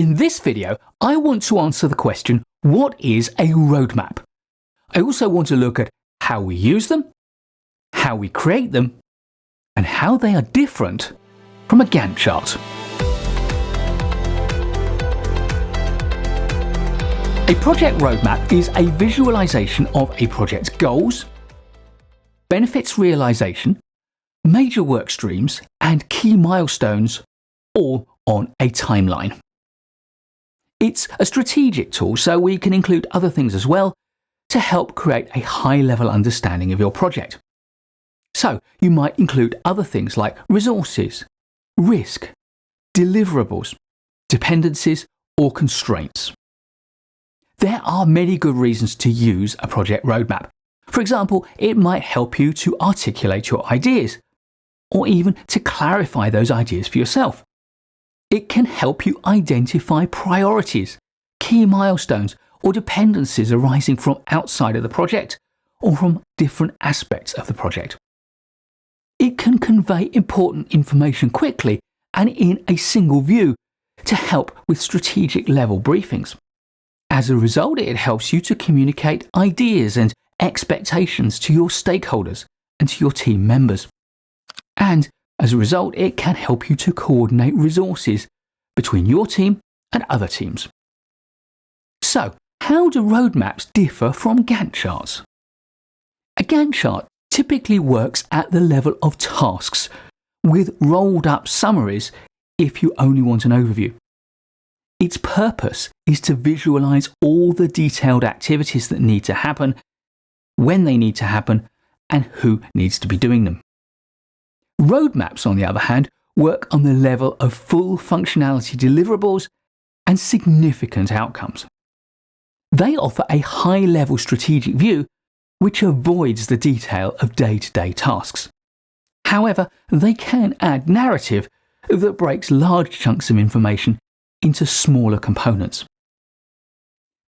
In this video, I want to answer the question, what is a roadmap? I also want to look at how we use them, how we create them, and how they are different from a Gantt chart. A project roadmap is a visualization of a project's goals, benefits realization, major work streams, and key milestones, all on a timeline. It's a strategic tool, so we can include other things as well to help create a high-level understanding of your project. So you might include other things like resources, risk, deliverables, dependencies, or constraints. There are many good reasons to use a project roadmap. For example, it might help you to articulate your ideas, or even to clarify those ideas for yourself. It can help you identify priorities, key milestones, or dependencies arising from outside of the project or from different aspects of the project. It can convey important information quickly and in a single view to help with strategic level briefings. As a result, it helps you to communicate ideas and expectations to your stakeholders and to your team members. And as a result, it can help you to coordinate resources between your team and other teams. So, how do roadmaps differ from Gantt charts? A Gantt chart typically works at the level of tasks, with rolled up summaries if you only want an overview. Its purpose is to visualize all the detailed activities that need to happen, when they need to happen, and who needs to be doing them. Roadmaps, on the other hand, work on the level of full functionality deliverables and significant outcomes. They offer a high-level strategic view which avoids the detail of day-to-day tasks. However, they can add narrative that breaks large chunks of information into smaller components.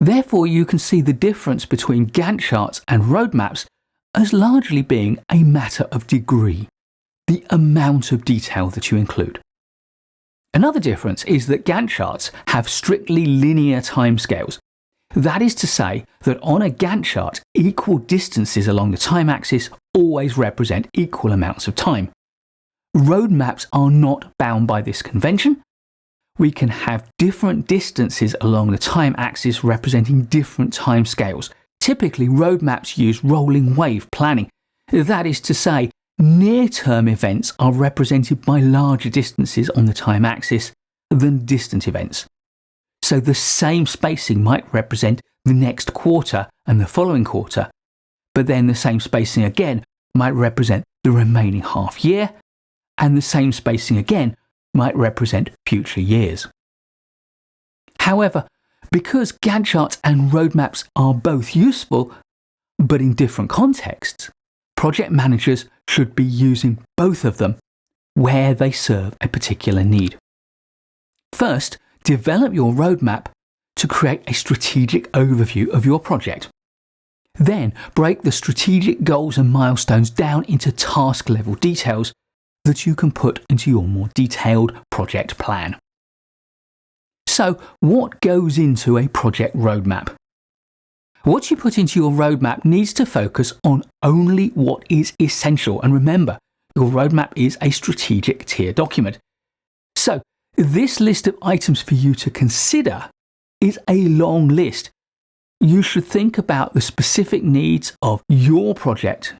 Therefore, you can see the difference between Gantt charts and roadmaps as largely being a matter of degree, the amount of detail that you include. Another difference is that Gantt charts have strictly linear timescales. That is to say that on a Gantt chart, equal distances along the time axis always represent equal amounts of time. Roadmaps are not bound by this convention. We can have different distances along the time axis representing different timescales. Typically, roadmaps use rolling wave planning. That is to say, near-term events are represented by larger distances on the time axis than distant events. So the same spacing might represent the next quarter and the following quarter, but then the same spacing again might represent the remaining half year, and the same spacing again might represent future years. However, because Gantt charts and roadmaps are both useful, but in different contexts, project managers should be using both of them where they serve a particular need. First, develop your roadmap to create a strategic overview of your project. Then, break the strategic goals and milestones down into task-level details that you can put into your more detailed project plan. So, what goes into a project roadmap? What you put into your roadmap needs to focus on only what is essential. And remember, your roadmap is a strategic tier document. So, this list of items for you to consider is a long list. You should think about the specific needs of your project,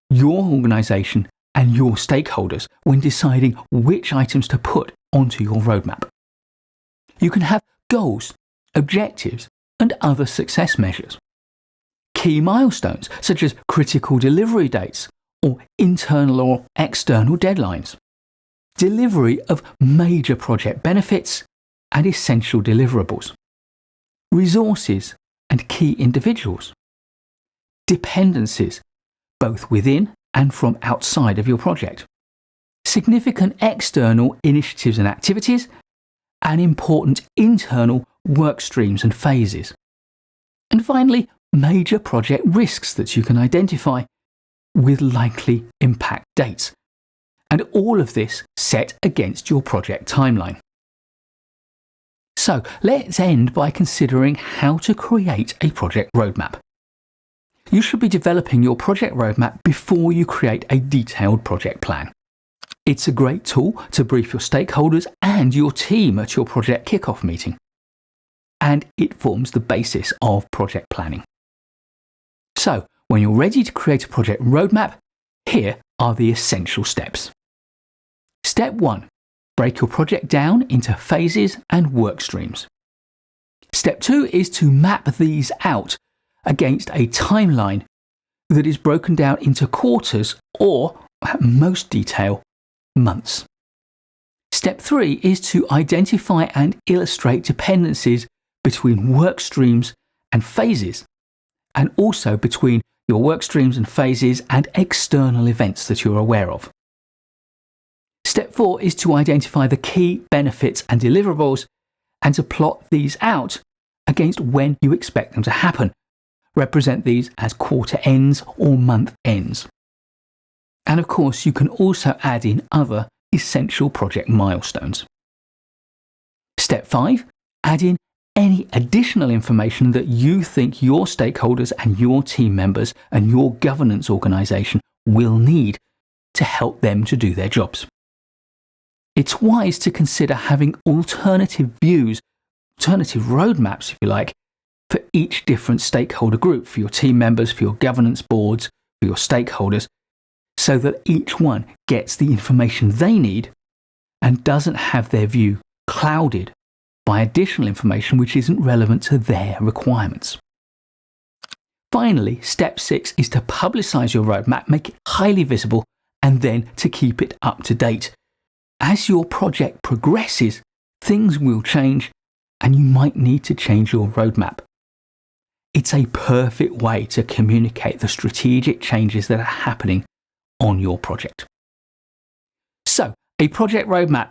your organization, and your stakeholders when deciding which items to put onto your roadmap. You can have goals, objectives, and other success measures. Key milestones, such as critical delivery dates or internal or external deadlines. Delivery of major project benefits and essential deliverables. Resources and key individuals. Dependencies, both within and from outside of your project. Significant external initiatives and activities, and important internal work streams and phases. And finally, major project risks that you can identify with likely impact dates. And all of this set against your project timeline. So let's end by considering how to create a project roadmap. You should be developing your project roadmap before you create a detailed project plan. It's a great tool to brief your stakeholders and your team at your project kickoff meeting. And it forms the basis of project planning. So, when you're ready to create a project roadmap, here are the essential steps. Step 1. Break your project down into phases and work streams. Step 2 is to map these out against a timeline that is broken down into quarters or, at most detail, months. Step 3 is to identify and illustrate dependencies between work streams and phases, and also between your work streams and phases and external events that you're aware of. Step 4 is to identify the key benefits and deliverables and to plot these out against when you expect them to happen. Represent these as quarter ends or month ends. And of course, you can also add in other essential project milestones. Step 5, add in any additional information that you think your stakeholders and your team members and your governance organisation will need to help them to do their jobs. It's wise to consider having alternative views, alternative roadmaps, if you like, for each different stakeholder group, for your team members, for your governance boards, for your stakeholders, so that each one gets the information they need and doesn't have their view clouded by additional information which isn't relevant to their requirements. Finally, step 6 is to publicize your roadmap, make it highly visible, and then to keep it up to date. As your project progresses, things will change and you might need to change your roadmap. It's a perfect way to communicate the strategic changes that are happening on your project. So, a project roadmap.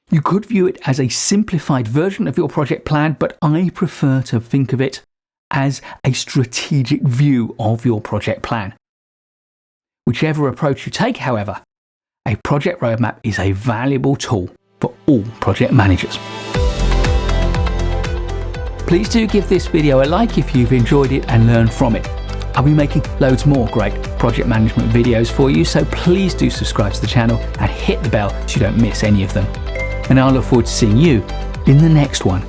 You could view it as a simplified version of your project plan, but I prefer to think of it as a strategic view of your project plan. Whichever approach you take, however, a project roadmap is a valuable tool for all project managers. Please do give this video a like if you've enjoyed it and learned from it. I'll be making loads more great project management videos for you, so please do subscribe to the channel and hit the bell so you don't miss any of them. And I'll look forward to seeing you in the next one.